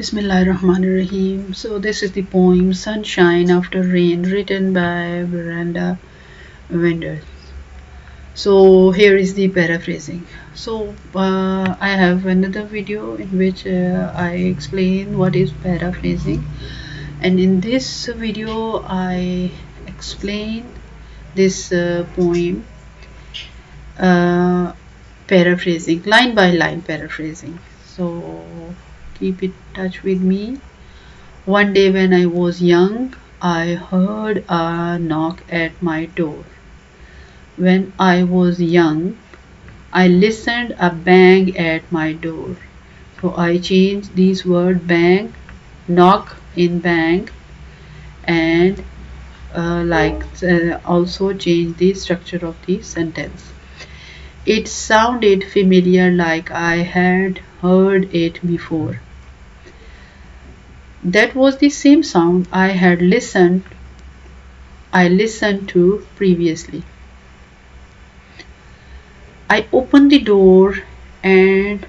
Bismillahirrahmanirrahim. So this is the poem Sunshine After Rain, written by Miranda Wenders. So here is the paraphrasing. I have another video in which I explain what is paraphrasing, and in this video I explain this poem uh, paraphrasing, line by line paraphrasing. So keep in touch with me. One day when I was young, I heard a knock at my door. When I was young, I listened a bang at my door. So I changed these word bang, knock in bang, and also change the structure of the sentence. It sounded familiar, like I had heard it before. That was the same sound I listened to previously. I opened the door, and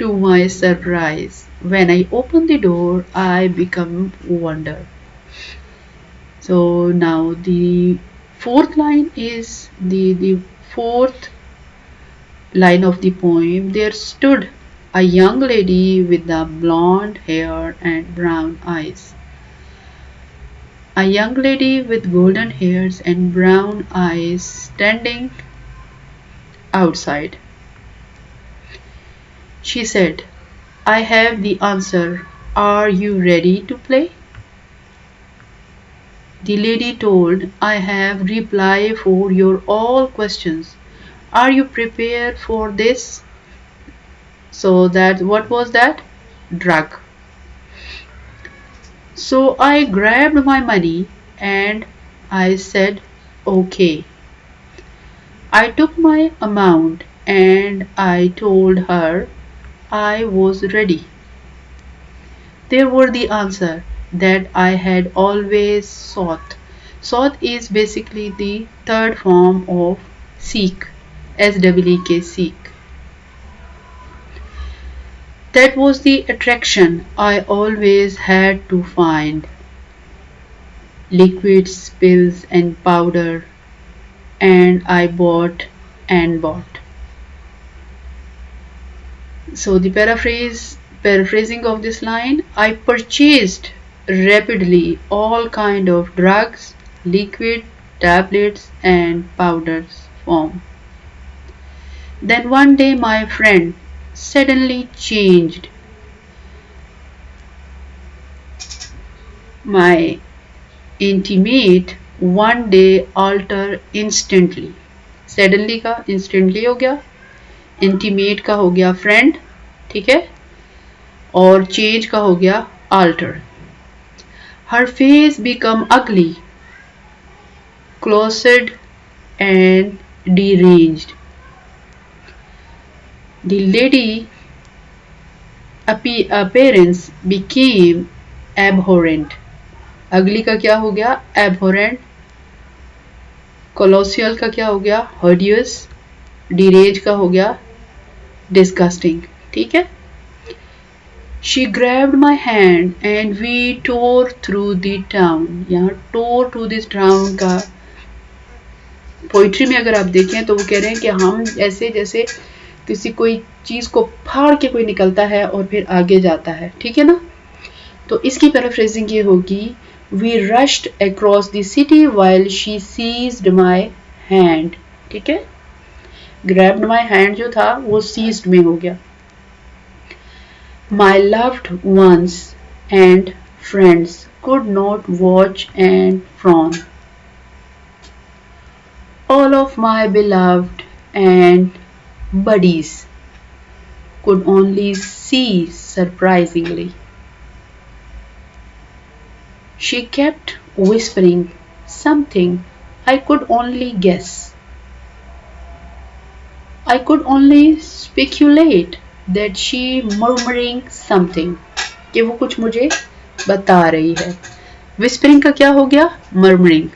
to my surprise, when I opened the door, I became wonder. So now the fourth line is the fourth line of the poem. There stood a young lady with the blonde hair and brown eyes. A young lady with golden hairs and brown eyes standing outside. She said, I have the answer. Are you ready to play? The lady told, I have reply for your all questions. Are you prepared for this? So that what was that? Drug. So I grabbed my money and I said, okay. I took my amount and I told her I was ready. There were the answer that I had always sought. Sought is basically the third form of seek, SEEK, seek. That was the attraction I always had to find. Liquids, pills, and powder, and I bought and bought. So the paraphrasing of this line, I purchased rapidly all kind of drugs, liquid, tablets, and powders form. Then one day my friend suddenly changed. My intimate one day alter instantly. Suddenly का instantly हो गया, intimate का हो गया friend, ठीक है, और change का हो गया alter. Her face become ugly, closed and deranged. The lady appearance became abhorrent. Ugly का क्या हो गया? Abhorrent. Colossal का क्या हो गया? Hideous. Deranged का हो गया disgusting. ठीक है? She grabbed my hand and we tore through the town. यहाँ tore through this town का पोइट्री में अगर आप देखें तो वो कह रहे हैं कि हम ऐसे जैसे किसी कोई चीज को फाड़ के कोई निकलता है और फिर आगे जाता है, ठीक है ना। तो इसकी पैराफ्रेजिंग ये होगी, we rushed across the city while she seized my hand, ठीक है, ग्रैब्ड माय हैंड जो था वो सीज्ड में हो गया। My loved ones and friends could not watch and frown. All of my beloved and buddies could only see surprisingly. She kept whispering something I could only guess. I could only speculate that she murmuring something, कि वो कुछ मुझे बता रही है। Whispering का क्या हो गया? Murmuring.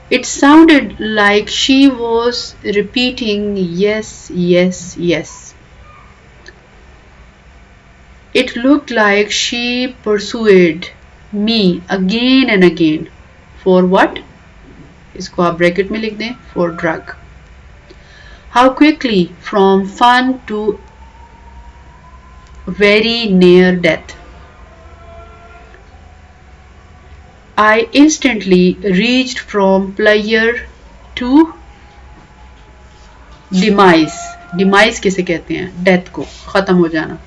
It sounded like she was repeating yes, yes, yes. It looked like she pursued me again and again. For what? इसको आप ब्रैकेट में लिख दें, for drug. How quickly from fun to very near death. I instantly reached from pleasure to demise. Demise किसे कहते हैं? Death को, खत्म हो जाना.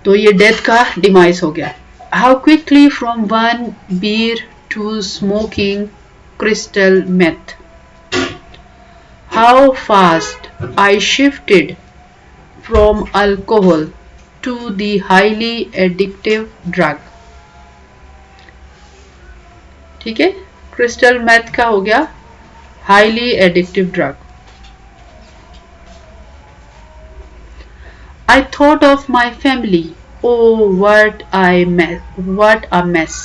तो ये डेथ का डिमाइस हो गया. How quickly from one beer to smoking crystal meth. How fast I shifted from alcohol to the highly addictive drug. ठीक है, क्रिस्टल मेथ का हो गया highly addictive drug. I thought of my family. Oh, what a mess.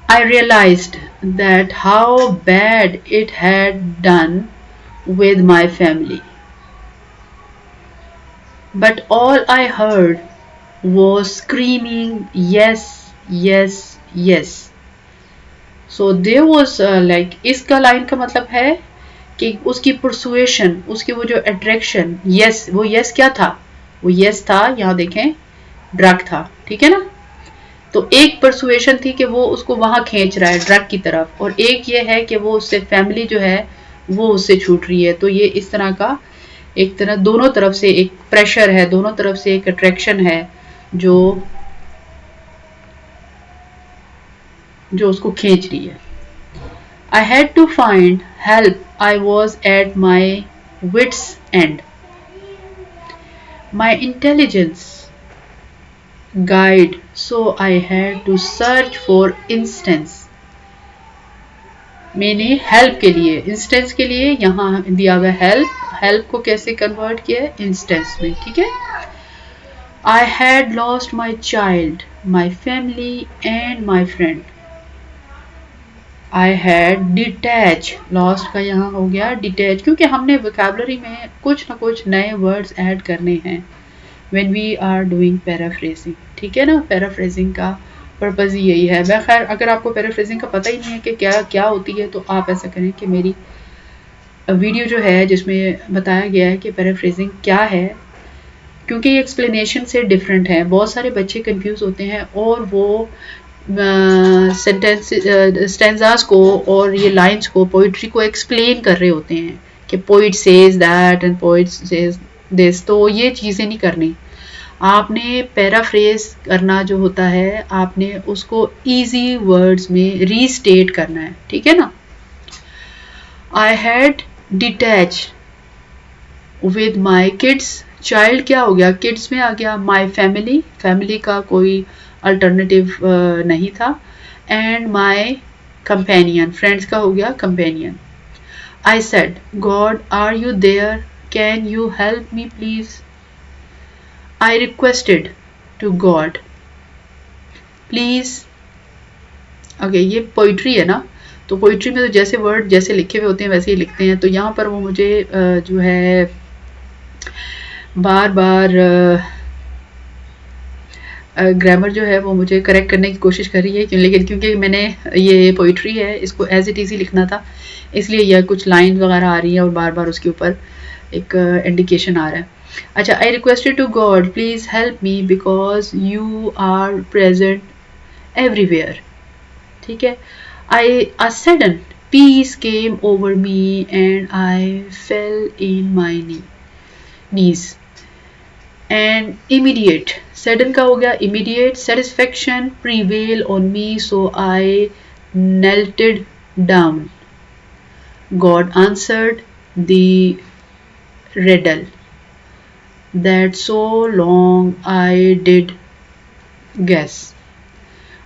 I realized that how bad it had done with my family. But all I heard was screaming, yes, yes, yes. So there was like, इसका line का मतलब है कि उसकी persuasion, उसकी वो जो attraction, yes, वो यस क्या था? वो यस था, यहाँ देखें, ड्रग था. ठीक है ना. तो एक परसुएशन थी कि वो उसको वहां खींच रहा है ड्रग की तरफ, और एक ये है कि वो उससे फैमिली जो है वो उससे छूट रही है. तो ये इस तरह का, एक तरह दोनों तरफ से एक प्रेशर है, दोनों तरफ से एक अट्रैक्शन है जो उसको खींच रही है. I had to find help. I was at my wit's end. My intelligence guide, so I had to search for instance. मैंने हेल्प के लिए, इंस्टेंस के लिए यहाँ दिया हुआ हेल्प को कैसे कन्वर्ट किया है? इंस्टेंस में. ठीक है. I had lost my child, my family and my friend. I had detached, lost का यहाँ हो गया detach, क्योंकि हमने vocabulary में कुछ ना कुछ नए words ऐड करने हैं when we are doing paraphrasing. ठीक है ना. paraphrasing का पर्पज़ ही यही है. मैं खैर, अगर आपको paraphrasing का पता ही नहीं है कि क्या क्या होती है, तो आप ऐसा करें कि मेरी वीडियो जो है जिसमें बताया गया है कि paraphrasing क्या है, क्योंकि ये एक्सप्लेनेशन से डिफरेंट है. बहुत सारे बच्चे कंफ्यूज होते हैं और वो सेंटेंस स्टेंजास को और ये लाइंस को, पोइट्री को एक्सप्लेन कर रहे होते हैं कि poet says that and poet says this. तो ये चीज़ें नहीं करनी. आपने पैराफ्रेज करना जो होता है, आपने उसको इजी वर्ड्स में रीस्टेट करना है. ठीक है ना. I had detach with my kids. Child क्या हो गया? किड्स में आ गया. माई फैमिली, फैमिली का कोई अल्टरनेटिव नहीं था. एंड माई कंपेनियन, फ्रेंड्स का हो गया companion. I said, God are you there, can you help me please. I requested to God please. Okay, ये पोइट्री है ना. तो पोइट्री में तो जैसे वर्ड जैसे लिखे हुए होते हैं वैसे ही लिखते हैं. तो यहाँ पर वो मुझे जो है बार बार ग्रामर जो है वो मुझे करेक्ट करने की कोशिश कर रही है, लेकिन क्योंकि मैंने ये पोइट्री है इसको एज इट इज़ ही लिखना था, इसलिए यह कुछ लाइन वगैरह आ रही है और बार बार उसके ऊपर एक इंडिकेशन आ रहा है. अच्छा, I requested to God please help me because you are present everywhere. ठीक है. A sudden peace came over me and I fell in my knees. And immediate, sudden का हो गया immediate, satisfaction prevail on me, so I knelt down. God answered the riddle that so long I did guess.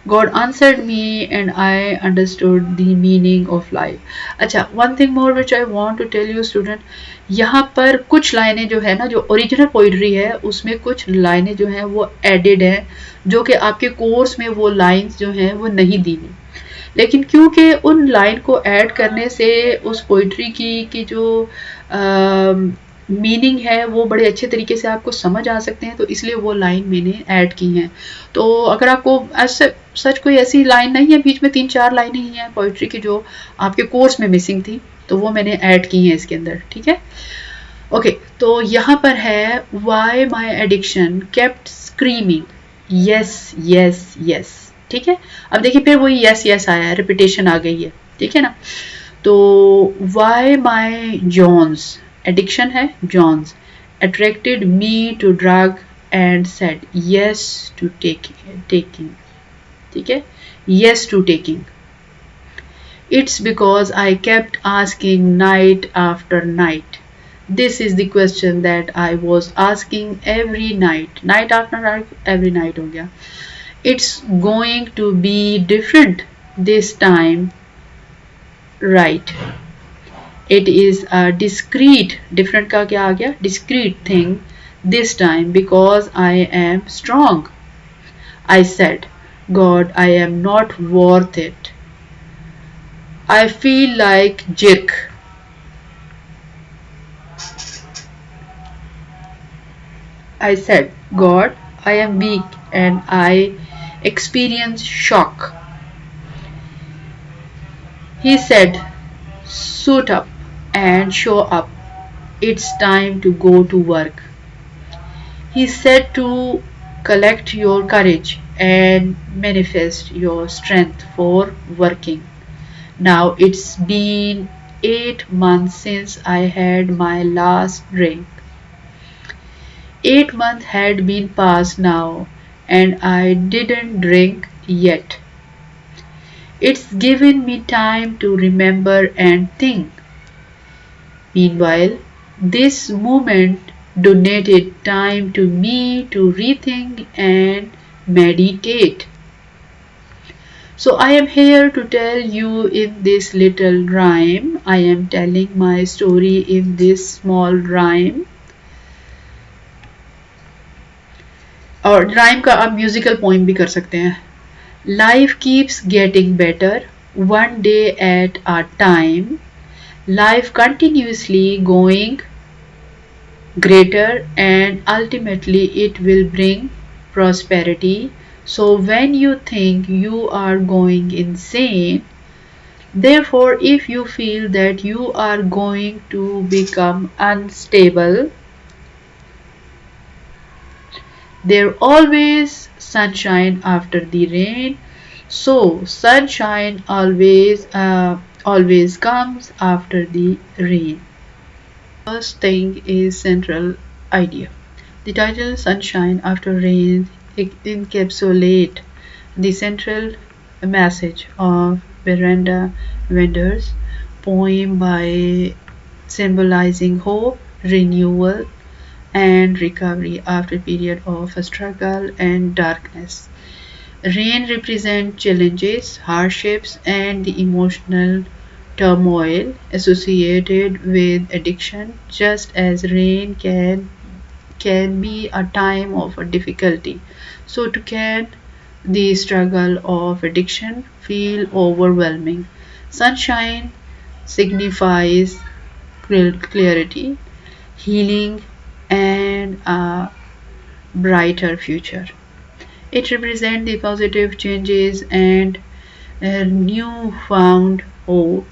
God answered me and I understood the meaning of life. अच्छा, one thing more which I want to tell you student, यहाँ पर कुछ लाइनें जो है ना, जो original poetry है उसमें कुछ लाइनें जो हैं वो एडिड हैं, जो कि आपके कोर्स में वो लाइंस जो हैं वो नहीं दी हुई. लेकिन क्योंकि उन लाइन को ऐड करने से उस पोइट्री की जो मीनिंग है वो बड़े अच्छे तरीके से आपको समझ आ सकते हैं, तो इसलिए वो लाइन मैंने ऐड की हैं। तो अगर आपको ऐसे सच कोई ऐसी लाइन नहीं है, बीच में 3-4 लाइनें ही हैं पोइट्री की जो आपके कोर्स में मिसिंग थी, तो वो मैंने ऐड की हैं इसके अंदर, ठीक है। ओके, तो यहाँ पर है why my addiction kept screaming yes yes yes, ठीक है। अब देखिए फिर वही यस यस आया है, रिपीटेशन आ गई है, ठीक है ना। तो वाई माई जॉन्स, एडिक्शन है John's, attracted me to drug and said yes to taking, ठीक है, yes to taking. It's because I kept asking night after night. This is the question that I was asking every night. Night after night, every night हो गया. It's going to be different this time, right? It is a discrete, different का क्या आ गया? Discrete thing this time because I am strong. I said, God, I am not worth it. I feel like jerk. I said, God, I am weak and I experience shock. He said, suit up and show up. It's time to go to work. He said to collect your courage and manifest your strength for working. Now it's been 8 months since I had my last drink. 8 months had been passed now, and I didn't drink yet. It's given me time to remember and think. Meanwhile, this movement donated time to me to rethink and meditate. So I am here to tell you in this little rhyme. I am telling my story in this small rhyme. और rhyme का आप musical poem भी कर सकते हैं. Life keeps getting better, one day at a time. Life continuously going greater, and ultimately it will bring prosperity. So when you think you are going insane, therefore, if you feel that you are going to become unstable, there always sunshine after the rain. So sunshine always comes after the rain. First thing is central idea. The title Sunshine After Rain encapsulates the central message of Miranda Wender's poem by symbolizing hope, renewal, and recovery after a period of struggle and darkness. Rain represents challenges, hardships, and the emotional turmoil associated with addiction, just as rain can be a time of difficulty. So too can the struggle of addiction feel overwhelming. Sunshine signifies clarity, healing, and a brighter future. It represents the positive changes and a newfound hope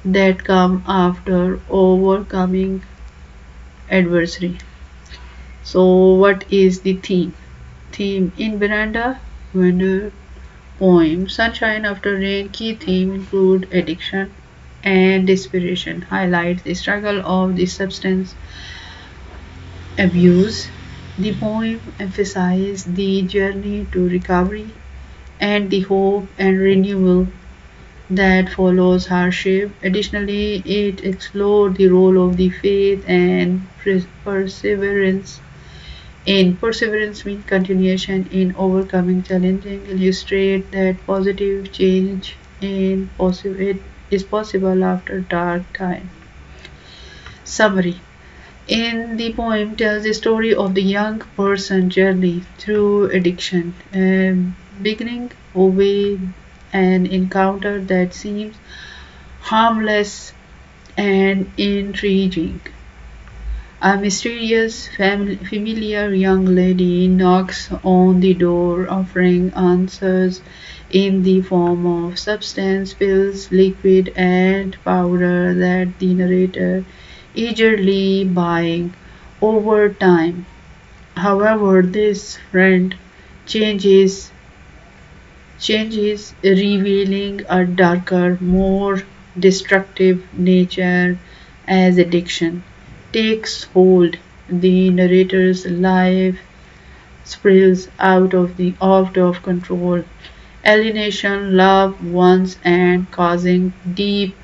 that come after overcoming adversity. So, what is the theme? Theme in Miranda Wender's poem Sunshine After Rain, key theme include addiction and desperation, highlights the struggle of the substance abuse. The poem emphasizes the journey to recovery and the hope and renewal that follows hardship. Additionally, it explored the role of the faith and perseverance. In perseverance means continuation in overcoming challenging, illustrate that positive change is possible after dark time. Summary. In the poem tells the story of the young person's journey through addiction, beginning with an encounter that seems harmless and intriguing. A mysterious familiar young lady knocks on the door, offering answers in the form of substance, pills, liquid, and powder that the narrator eagerly buying over time. However, this friend changes changes, revealing a darker, more destructive nature as addiction takes hold. The narrator's life spills out of control, alienation, loved ones, and causing deep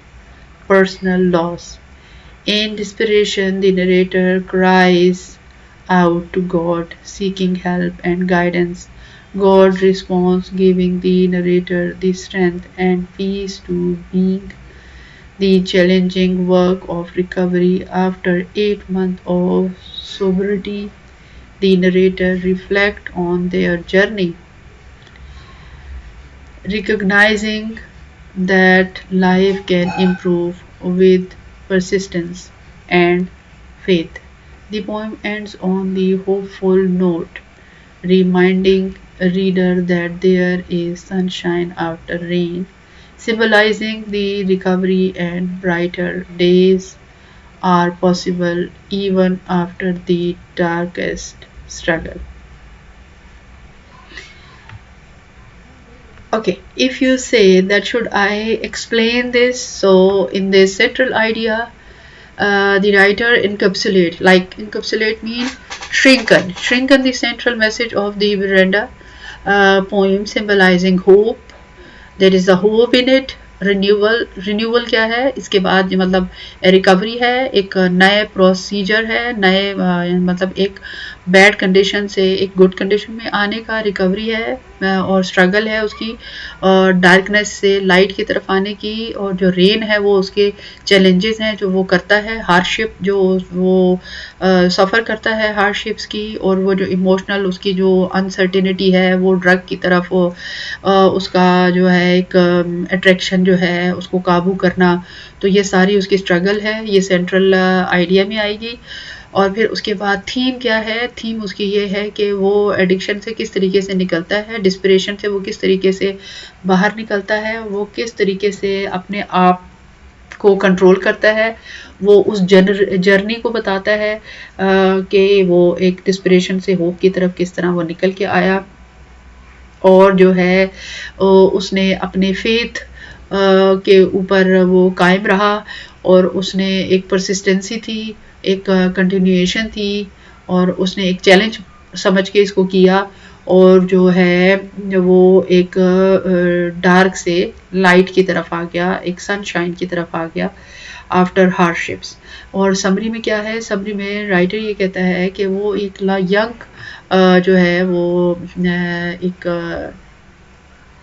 personal loss. In desperation, the narrator cries out to God, seeking help and guidance. God responds, giving the narrator the strength and peace to begin the challenging work of recovery. After 8 months of sobriety, the narrator reflects on their journey, recognizing that life can improve with persistence and faith. The poem ends on the hopeful note, reminding a reader that there is sunshine after rain, symbolizing the recovery and brighter days are possible even after the darkest struggle. Okay, if you say that should I explain this, so in this central idea, the writer encapsulate means shrinken the central message of the Miranda poem, symbolizing hope. There is a hope in it. Renewal क्या है इसके बाद, मतलब recovery है, एक नए procedure है, नए मतलब एक बैड कंडीशन से एक गुड कंडीशन में आने का रिकवरी है, और स्ट्रगल है उसकी, और डार्कनेस से लाइट की तरफ आने की, और जो रेन है वो उसके चैलेंजेस हैं जो वो करता है, हार्डशिप जो वो सफ़र करता है हार्डशिप्स की, और वो जो इमोशनल उसकी जो अनसर्टेनिटी है वो ड्रग की तरफ वो उसका जो है एक अट्रैक्शन जो है उसको काबू करना, तो ये सारी उसकी स्ट्रगल है, ये सेंट्रल आइडिया में आएगी. और फिर उसके बाद थीम क्या है, थीम उसकी ये है कि वो एडिक्शन से किस तरीके से निकलता है, डिस्परेशन से वो किस तरीके से बाहर निकलता है, वो किस तरीके से अपने आप को कंट्रोल करता है, वो उस जर्नी को बताता है कि वो एक डिस्परेशन से होप की तरफ किस तरह वो निकल के आया, और जो है उसने अपने फेथ के ऊपर वो कायम रहा, और उसने एक परसिस्टेंसी थी, एक कंटिन्यूएशन थी, और उसने एक चैलेंज समझ के इसको किया, और जो है वो एक डार्क से लाइट की तरफ आ गया, एक सनशाइन की तरफ आ गया आफ्टर हार्डशिप्स. और समरी में क्या है, समरी में राइटर ये कहता है कि वो एक यंग जो है वो एक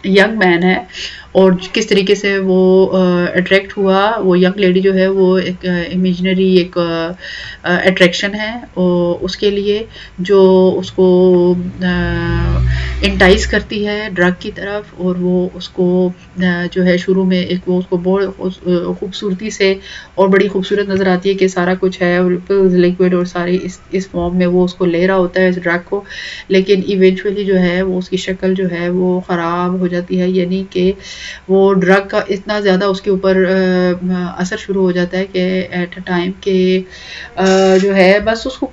यंग मैन है, और किस तरीके से वो अट्रैक्ट हुआ, वो यंग लेडी जो है वो एक इमेजिनरी एक अट्रैक्शन है उसके लिए, जो उसको इंटाइस करती है ड्रग की तरफ, और वो उसको जो है शुरू में एक वो उसको बहुत खूबसूरती से और बड़ी खूबसूरत नज़र आती है कि सारा कुछ है, और लिक्विड और सारी इस फॉर्म में वो उसको ले रहा होता है इस ड्रग को, लेकिन इवेंचुअली जो है वो उसकी शक्ल जो है वो ख़राब हो जाती है, यानी कि वो ड्रग का इतना ज़्यादा उसके ऊपर असर शुरू हो जाता है कि एट अ टाइम के जो है बस उसको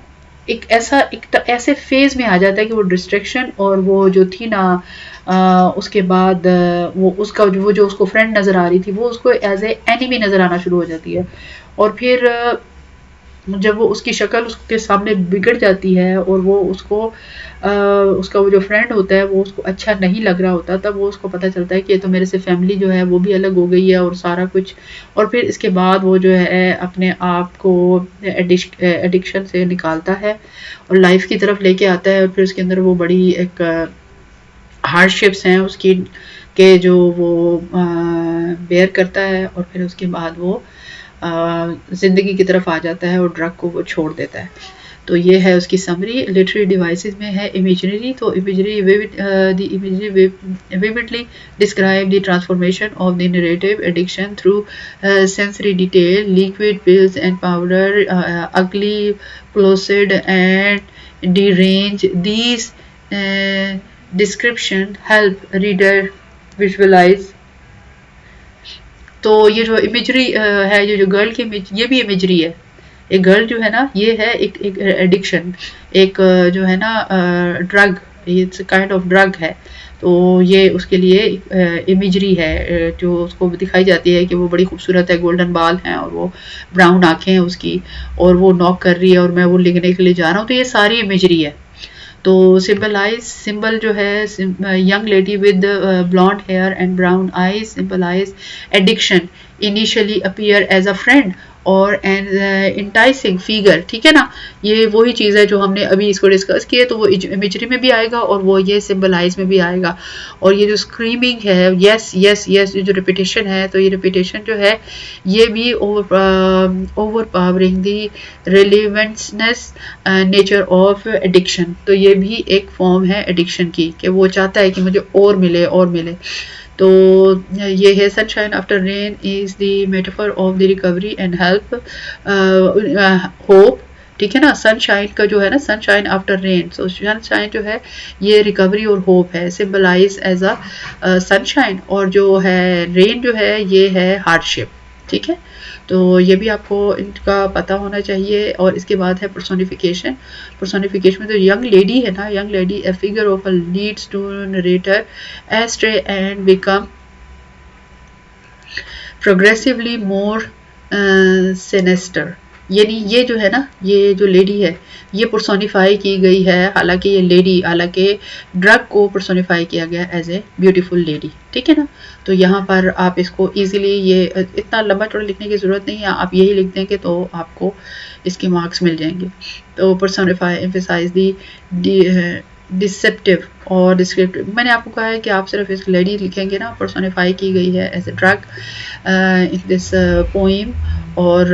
एक ऐसे फेज में आ जाता है कि वो डिस्ट्रैक्शन, और वो जो थी ना उसके बाद वो उसका वो जो उसको फ्रेंड नज़र आ रही थी वो उसको एज ए एनिमी नज़र आना शुरू हो जाती है, और फिर जब वो उसकी शक्ल उसके सामने बिगड़ जाती है, और वो उसको उसका वो जो फ्रेंड होता है वो उसको अच्छा नहीं लग रहा होता, तब वो उसको पता चलता है कि ये तो मेरे से फैमिली जो है वो भी अलग हो गई है और सारा कुछ, और फिर इसके बाद वो जो है अपने आप को एडिक्शन से निकालता है और लाइफ की तरफ लेके आता है, और फिर उसके अंदर वो बड़ी एक हार्डशिप्स हैं उसकी के जो वो बेयर करता है, और फिर उसके बाद वो ज़िंदगी की तरफ आ जाता है और ड्रग को वो छोड़ देता है. तो ये है उसकी समरी। लिटरेरी डिवाइसेस में है इमेजरी, तो imagery the imagery vividly describe the transformation of the narrative addiction through sensory detail, liquid pills and powder, ugly, placid and deranged. These description help reader visualize। तो ये जो imagery है, ये जो girl की ये भी इमेजरी है। एक गर्ल जो है ना, ये है एक एडिक्शन, एक जो है ना drug, it's kind of drug है। तो ये उसके लिए इमेजरी है जो उसको दिखाई जाती है कि वो बड़ी खूबसूरत है, गोल्डन बाल हैं और वो ब्राउन आंखें हैं उसकी, और वो नॉक कर रही है और मैं वो लिखने के लिए जा रहा हूँ। तो ये सारी इमेजरी है। तो सिंबल जो है, young lady with blonde hair and brown eyes symbolise addiction, initially appear as a friend और एन इंटाइसिंग फिगर। ठीक है ना, ये वही चीज़ है जो हमने अभी इसको डिस्कस किए। तो वो इमेजरी में भी आएगा और वो ये सिंबलाइज में भी आएगा। और ये जो स्क्रीमिंग है, यस यस यस, ये जो रिपीटेशन है, तो ये रिपीटेशन जो है ये भी overpowering the relevantness nature of addiction. तो ये भी एक फॉर्म है एडिक्शन की, कि वो चाहता है कि मुझे और मिले और मिले। तो ये है sunshine after rain is the metaphor of the recovery and help hope. ठीक है ना, सनशाइन का जो है ना, सनशाइन आफ्टर रेन, सो सनशाइन जो है ये रिकवरी और होप है, सिंबलाइज एज अ सनशाइन। और जो है रेन जो है ये है हार्डशिप। ठीक है, तो ये भी आपको इनका पता होना चाहिए। और इसके बाद है पर्सोनिफिकेशन। पर्सोनिफिकेशन में तो यंग लेडी है ना, young lady a figure of a leads to narrator astray and become progressively more sinister. यानी ये जो है ना, ये जो लेडी है ये पर्सोनिफाई की गई है, हालांकि ये लेडी, हालांकि ड्रग को पर्सोनिफाई किया गया एज ए ब्यूटीफुल लेडी। ठीक है ना, तो यहाँ पर आप इसको इजीली, ये इतना लंबा चौड़ा लिखने की ज़रूरत नहीं है, आप यही लिख देंगे तो आपको इसके मार्क्स मिल जाएंगे। तो पर्सोनिफाई एम्फेसाइज दी डिसेप्टिव और डिस्क्रिप्टिव। मैंने आपको कहा है कि आप सिर्फ इस लेडी लिखेंगे ना, पर्सोनिफाई की गई है as a drug in this poem, और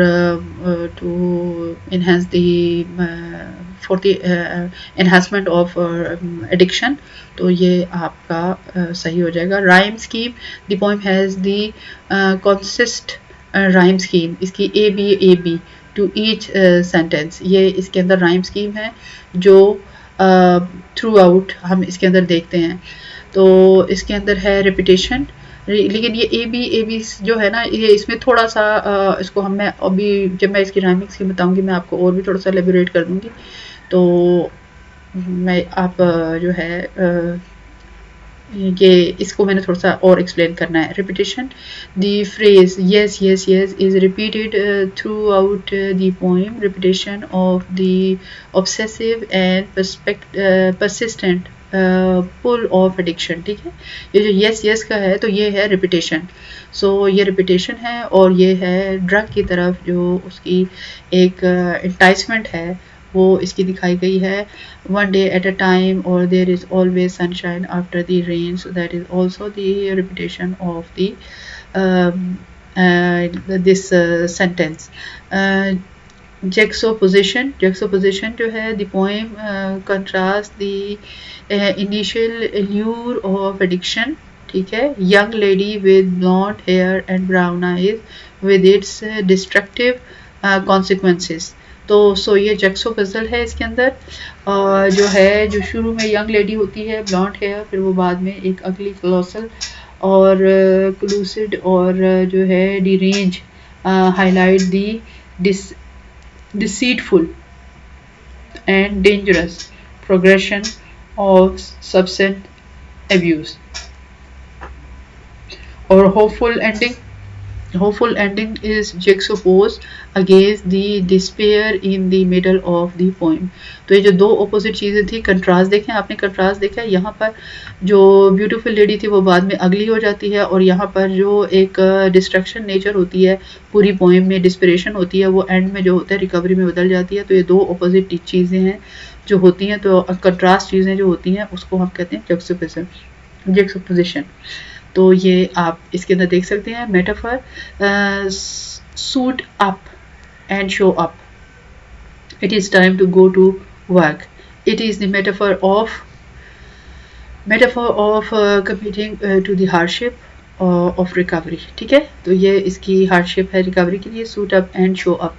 to enhance the for the enhancement of addiction। तो ये आपका सही हो जाएगा। Rhyme scheme, the poem has the consist rhyme scheme, इसकी A B to each sentence, ये इसके अंदर राइम स्कीम है जो थ्रू आउट हम इसके अंदर देखते हैं। तो इसके अंदर है रिपीटेशन, लेकिन ये ए बी जो है ना, ये इसमें थोड़ा सा इसको मैं अभी जब मैं इसकी राइमिंग स्कीम बताऊंगी मैं आपको और भी थोड़ा सा एलेबोरेट कर दूंगी। तो मैं आप जो है ये इसको मैंने थोड़ा सा और एक्सप्लेन करना है। Repetition, the phrase yes yes yes is repeated throughout the poem. Repetition of the obsessive and persistent pull of addiction. ठीक है, ये जो यस यस का है तो ये है रिपीटेशन। सो ये रिपीटेशन है और ये है ड्रग की तरफ जो उसकी एक इंटाइसमेंट है वो इसकी दिखाई गई है। One day at a time और there is always sunshine after the rain, so that is also the repetition of the this sentence. juxtaposition जो है, the poem contrasts the initial allure of addiction। ठीक है, young lady with blonde hair and brown eyes with its destructive consequences। तो सो ये जक्सोपजल है इसके अंदर, जो है जो शुरू में यंग लेडी होती है ब्लॉन्ड हेयर, फिर वो बाद में एक अगली क्लोसल और क्लूसिड और जो है derange highlight the deceitful and dangerous progression of substance abuse। और hopeful ending is juxtaposed against the despair in the middle of the poem। तो ये जो दो ऑपोजिट चीज़ें थी, कंट्रास्ट देखें आपने, कंट्रास्ट देखा यहाँ पर जो ब्यूटीफुल लेडी थी वो बाद में अगली हो जाती है, और यहाँ पर जो एक डिस्ट्रक्शन नेचर होती है पूरी पोएम में, डिस्परेशन होती है, वो एंड में जो होता है रिकवरी में बदल जाती है। तो ये दो ऑपोजिट चीज़ें हैं जो होती हैं, तो कंट्रास्ट चीज़ें जो होती हैं उसको हम कहते हैं जुक्सटापोजिशन। तो ये आप इसके अंदर देख सकते हैं metaphor suit up and show up. It is time to go to work. It is the metaphor of committing to the hardship of recovery. ठीक है, तो ये इसकी hardship है recovery के लिए. Suit up and show up.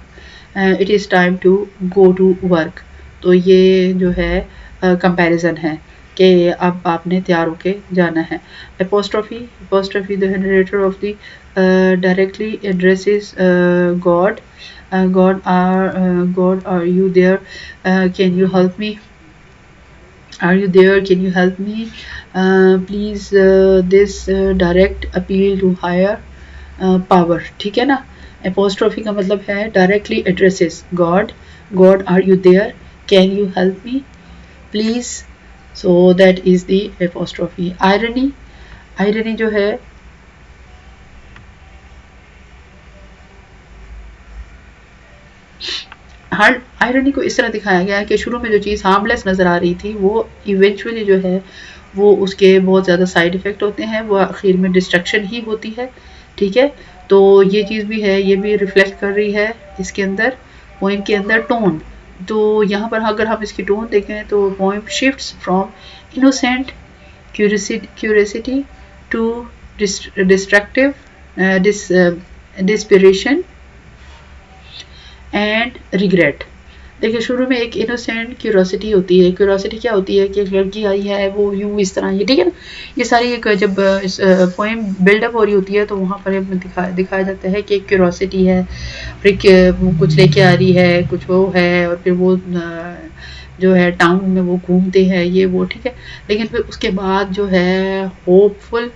It is time to go to work. तो ये जो है comparison है कि अब आपने तैयार होके जाना है. Apostrophe the narrator of the directly addresses God. God, are you there? Can you help me? Are you there? Can you help me? Please, this direct appeal to higher power. ठीक है ना. Apostrophe का मतलब है directly addresses God. God, are you there? Can you help me? Please. So that is the apostrophe. Irony जो है irony को इस तरह दिखाया गया है कि शुरू में जो चीज़ हार्मलेस नज़र आ रही थी वो इवेंचुअली जो है वो उसके बहुत ज़्यादा साइड इफ़ेक्ट होते हैं, वो आखिर में डिस्ट्रक्शन ही होती है. ठीक है, तो ये चीज़ भी है, ये भी रिफ्लेक्ट कर रही है इसके अंदर पोइम के अंदर टोन. तो यहाँ पर अगर हम इसकी टोन देखें तो poem shifts from innocent curiosity to destructive desperation and regret. देखिए, शुरू में एक इनोसेंट क्यूरोसिटी होती है. क्यूरोसिटी क्या होती है कि एक लड़की आई है, वो यूँ इस तरह ये, ठीक है ना, ये सारी एक जब पोएम बिल्डअप हो रही होती है तो वहाँ पर दिखाया जाता है कि एक क्यूरोसिटी है, फिर कुछ लेके आ रही है, कुछ वो है, और फिर वो जो है टाउन में वो घूमते हैं, ये वो, ठीक है. लेकिन फिर उसके बाद जो है होपफुल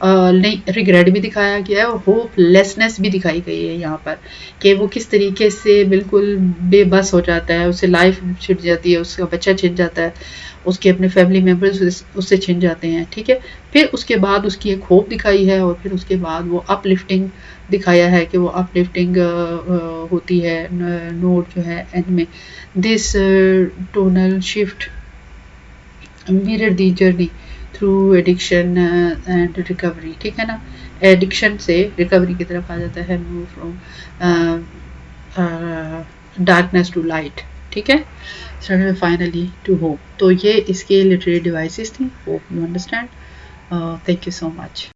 नहीं, रिग्रेट भी दिखाया गया है और होपलेसनेस भी दिखाई गई है यहाँ पर कि वो किस तरीके से बिल्कुल बेबस हो जाता है, उससे लाइफ छिड़ जाती है, उसका बच्चा छिड़ जाता है, उसके अपने फैमिली मेम्बर्स उससे छिन जाते हैं. ठीक है, फिर उसके बाद उसकी एक होप दिखाई है और फिर उसके बाद वो अपलिफ्टिंग दिखाया है कि वो अपलिफ्टिंग होती है नोट जो है एंड में. This tonal shift mirror the journey through addiction and recovery. ठीक है ना, एडिक्शन से रिकवरी की तरफ आ जाता है, move from darkness to light. ठीक है, फाइनली टू होप. तो ये इसके लिटरेरी डिवाइसेस थी. Hope you understand. Thank you so much.